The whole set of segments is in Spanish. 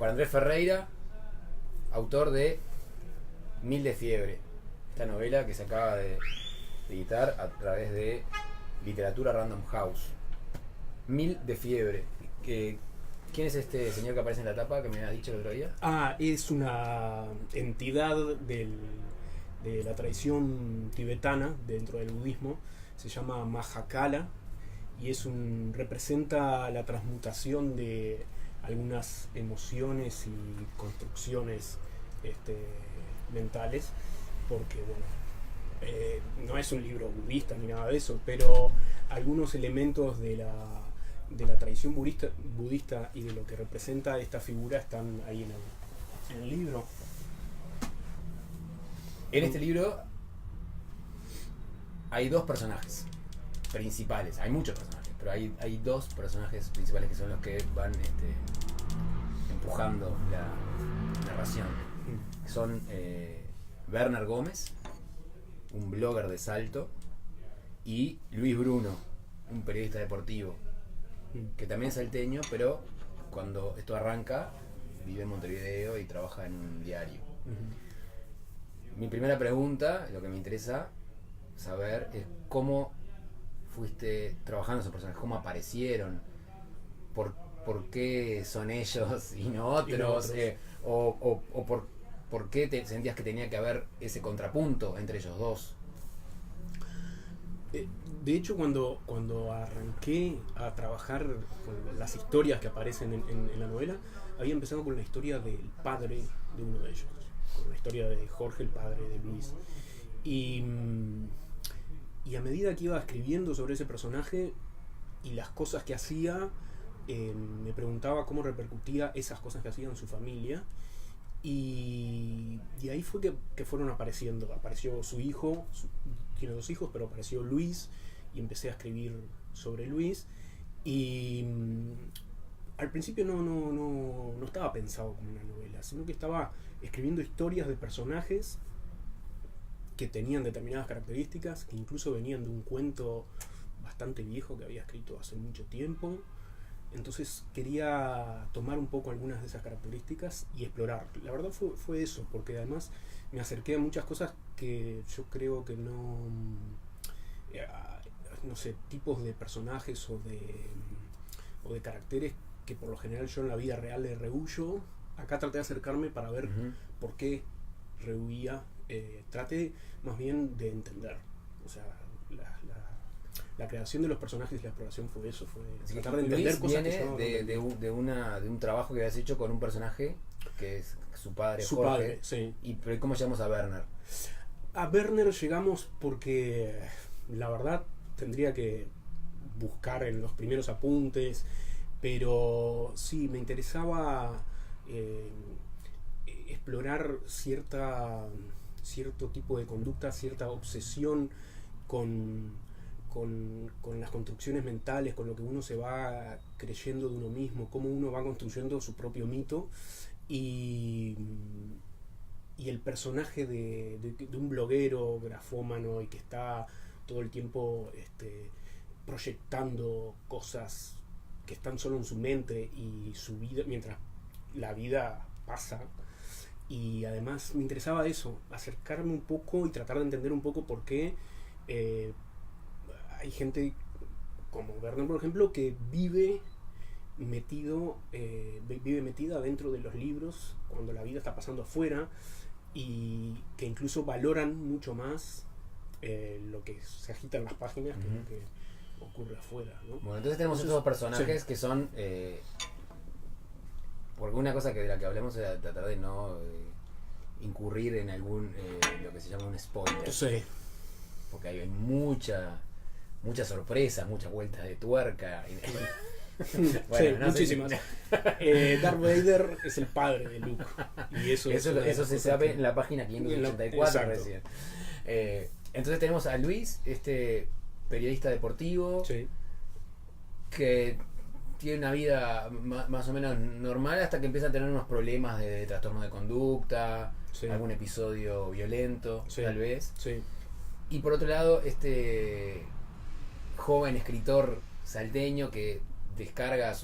Juan Andrés Ferreira, autor de Mil de Fiebre, esta novela que se acaba de editar a través de Literatura Random House. Mil de Fiebre. ¿Quién es este señor que aparece en la tapa que me habías dicho el otro día? Es una entidad de la tradición tibetana dentro del budismo. Se llama Mahakala y representa la transmutación de algunas emociones y construcciones mentales, porque no es un libro budista ni nada de eso, pero algunos elementos de la tradición budista y de lo que representa esta figura están ahí en el libro. En este libro hay dos personajes principales. Hay muchos personajes, pero hay dos personajes principales que son los que van empujando la narración. Son Werner Gómez, un blogger de Salto, y Luis Bruno, un periodista deportivo, que también es salteño, pero cuando esto arranca vive en Montevideo y trabaja en un diario. Mi primera pregunta, lo que me interesa saber, es cómo fuiste trabajando esos personajes, cómo aparecieron, por qué son ellos y no otros, o por qué te sentías que tenía que haber ese contrapunto entre ellos dos. De hecho, cuando arranqué a trabajar con las historias que aparecen en la novela, había empezado con la historia del padre de uno de ellos, con la historia de Jorge, el padre de Luis. Y a medida que iba escribiendo sobre ese personaje y las cosas que hacía, me preguntaba cómo repercutía esas cosas que hacía en su familia. Y ahí fue que fueron apareciendo. Apareció su hijo, tiene 2 hijos, pero apareció Luis y empecé a escribir sobre Luis. Y al principio no estaba pensado como una novela, sino que estaba escribiendo historias de personajes que tenían determinadas características, que incluso venían de un cuento bastante viejo que había escrito hace mucho tiempo. Entonces quería tomar un poco algunas de esas características y explorar. La verdad fue eso, porque además me acerqué a muchas cosas que yo creo que no sé, tipos de personajes o de caracteres que por lo general yo en la vida real le rehuyo. Acá traté de acercarme para ver por qué rehuía. Traté más bien de entender. O sea, la creación de los personajes y la exploración fue eso, fue tratar de entender Luis cosas viene de un trabajo que habías hecho con un personaje que es su padre, su Jorge. padre, sí. ¿Pero cómo llegamos a Werner? A Werner llegamos porque la verdad tendría que buscar en los primeros apuntes, pero sí, me interesaba explorar cierto tipo de conducta, cierta obsesión con las construcciones mentales, con lo que uno se va creyendo de uno mismo, cómo uno va construyendo su propio mito. Y el personaje de un bloguero grafómano y que está todo el tiempo proyectando cosas que están solo en su mente y su vida, mientras la vida pasa. Y además me interesaba eso, acercarme un poco y tratar de entender un poco por qué hay gente como Werner, por ejemplo, que vive metida dentro de los libros cuando la vida está pasando afuera, y que incluso valoran mucho más lo que se agita en las páginas que lo que ocurre afuera, ¿no? Bueno, entonces tenemos esos dos personajes que son porque una cosa de la que hablemos es tratar de no incurrir en algún lo que se llama un spoiler. Sí. Porque hay mucha sorpresa, muchas vueltas de tuerca. Bueno, no muchísimas. Darth Vader es el padre de Luke. Y eso se sabe en la página 584 recién. Entonces tenemos a Luis, este periodista deportivo, que tiene una vida más o menos normal hasta que empieza a tener unos problemas de trastorno de conducta, algún episodio violento, tal vez. Y por otro lado, este joven escritor salteño que descarga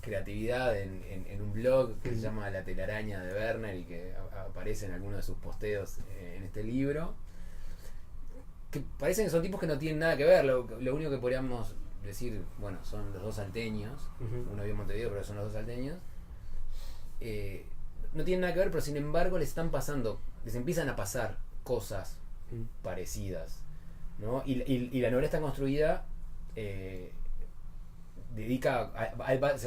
creatividad en un blog que se llama La telaraña de Werner y que aparece en algunos de sus posteos en este libro. Que parecen que son tipos que no tienen nada que ver. Lo único que podríamos decir, bueno, son los dos salteños. Uno vive en Montevideo, pero son los dos salteños. No tienen nada que ver, pero sin embargo les empiezan a pasar cosas parecidas, ¿no? Y la novela está construida, se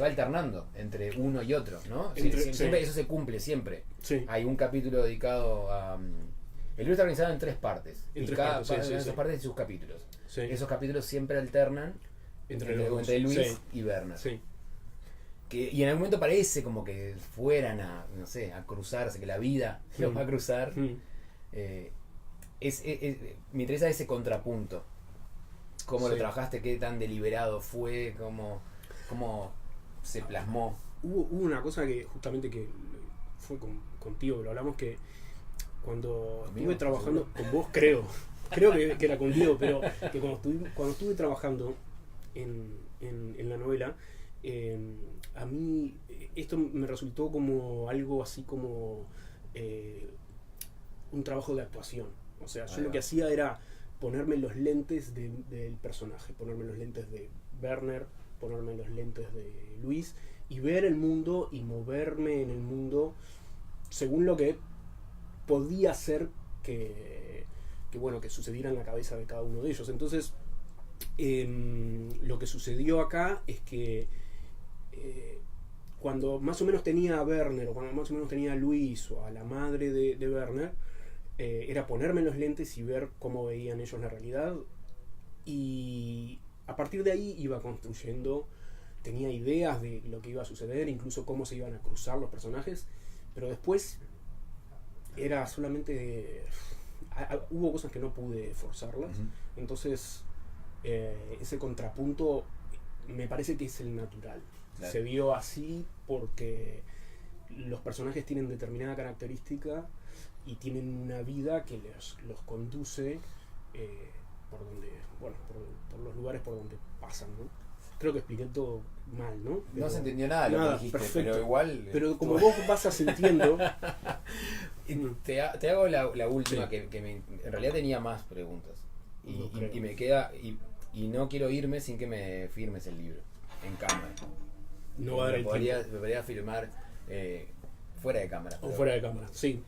va alternando entre uno y otro, ¿no? Siempre eso se cumple siempre. Sí. Hay un capítulo dedicado a... El libro está organizado en 3 partes. En y tres cada partes, de esas partes de sus capítulos. Sí. Esos capítulos siempre alternan entre Luis y Werner. Sí. Y en algún momento parece como que fueran a, no sé, a cruzarse, que la vida los va a cruzar. Me interesa ese contrapunto. ¿Cómo lo trabajaste? ¿Qué tan deliberado fue? ¿Cómo se plasmó? Hubo una cosa que justamente que fue contigo, que lo hablamos, que cuando estuve trabajando con vos, creo que era contigo, pero que cuando estuve trabajando en la novela, a mí esto me resultó como algo así como un trabajo de actuación. O sea, yo lo que hacía era ponerme los lentes del personaje, ponerme los lentes de Werner, ponerme los lentes de Luis y ver el mundo y moverme en el mundo según lo que podía ser que sucediera en la cabeza de cada uno de ellos. Entonces, lo que sucedió acá es que cuando más o menos tenía a Werner o cuando más o menos tenía a Luis o a la madre de Werner, era ponerme los lentes y ver cómo veían ellos la realidad, y a partir de ahí iba construyendo, tenía ideas de lo que iba a suceder, incluso cómo se iban a cruzar los personajes, pero después era solamente hubo cosas que no pude forzarlas. Entonces ese contrapunto me parece que es el natural. Claro. Se vio así porque los personajes tienen determinada característica y tienen una vida que los conduce por los lugares por donde pasan, ¿no? Creo que expliqué todo mal, ¿no? Pero no se entendió nada de lo que dijiste, perfecto. Pero igual... Pero como vos vas sintiendo... te hago la última, sí. que en realidad tenía más preguntas. Y me queda... Y no quiero irme sin que me firmes el libro, en cámara. No va a dar el tiempo. Me podría filmar fuera de cámara. O fuera de cámara, sí.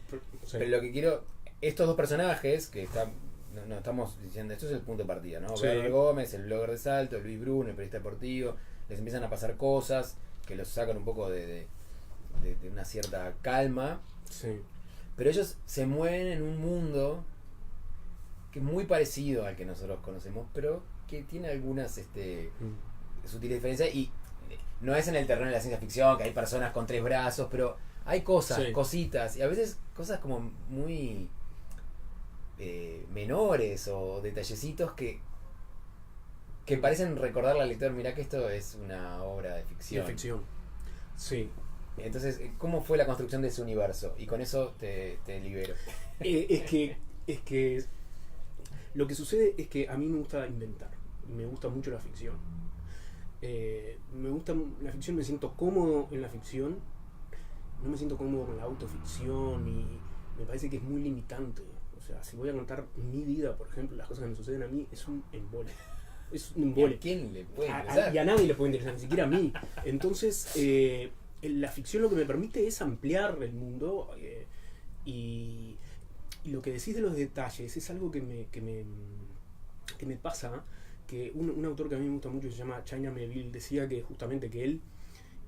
Pero lo que quiero... Estos dos personajes que están... No, estamos diciendo, esto es el punto de partida, ¿no? Sí. Werner Gómez, el blogger de salto, Luis Bruno, el periodista deportivo, les empiezan a pasar cosas que los sacan un poco de una cierta calma. Sí. Pero ellos se mueven en un mundo que es muy parecido al que nosotros conocemos, pero que tiene algunas sutiles diferencias, y no es en el terreno de la ciencia ficción, que hay personas con 3 brazos, pero hay cosas, sí. Cositas, y a veces cosas como muy... menores o detallecitos que parecen recordarle al lector, mirá que esto es una obra de ficción. De ficción, sí. Entonces, ¿cómo fue la construcción de ese universo? Y con eso te libero. Es que lo que sucede es que a mí me gusta inventar, me gusta mucho la ficción. Me gusta la ficción, me siento cómodo en la ficción, no me siento cómodo con la autoficción, y me parece que es muy limitante. O sea, si voy a contar mi vida, por ejemplo, las cosas que me suceden a mí, es un embole. Es un embole. ¿A quién le puede interesar? Y a nadie le puede interesar, ni siquiera a mí. Entonces, la ficción lo que me permite es ampliar el mundo, y lo que decís de los detalles es algo que me pasa, que un autor que a mí me gusta mucho, se llama China Miéville, decía que justamente que él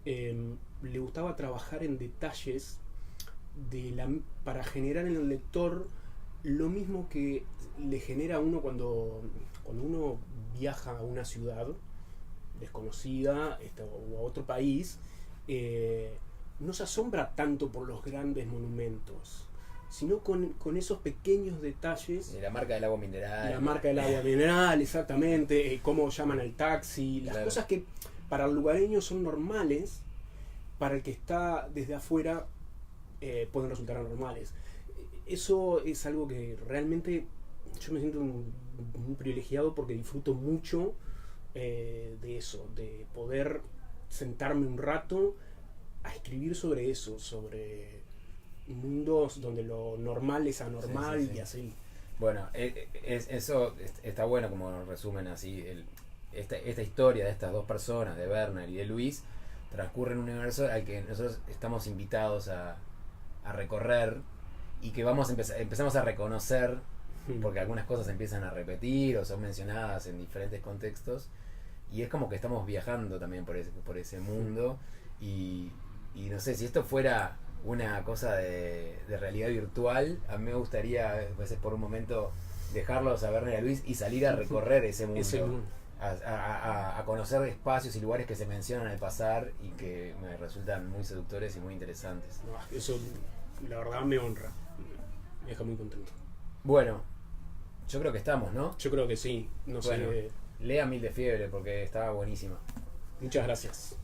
le gustaba trabajar en detalles para generar en el lector lo mismo que le genera a uno cuando uno viaja a una ciudad desconocida o a otro país. No se asombra tanto por los grandes monumentos, sino con esos pequeños detalles. La marca del agua mineral. La marca del agua mineral, exactamente. Cómo llaman al taxi. Las cosas que para el lugareño son normales, para el que está desde afuera pueden resultar anormales. Eso es algo que realmente yo me siento muy privilegiado, porque disfruto mucho de eso, de poder sentarme un rato a escribir sobre eso, sobre mundos donde lo normal es anormal, Sí, sí, sí. y así. Bueno, eso está bueno como resumen así. Esta historia de estas dos personas, de Werner y de Luis, transcurre en un universo al que nosotros estamos invitados a recorrer y que empezamos a reconocer, porque algunas cosas empiezan a repetir o son mencionadas en diferentes contextos, y es como que estamos viajando también por ese mundo, y no sé, si esto fuera una cosa de realidad virtual, a mí me gustaría a veces por un momento dejarlos a Werner y a Luis y salir a recorrer ese mundo, Ese mundo. a conocer espacios y lugares que se mencionan al pasar y que me resultan muy seductores y muy interesantes. No, eso la verdad me honra, me deja muy contento. Bueno, yo creo que estamos, ¿no? Yo creo que sí, no Bueno, sé. lea Mil de Fiebre porque estaba buenísima. Muchas gracias.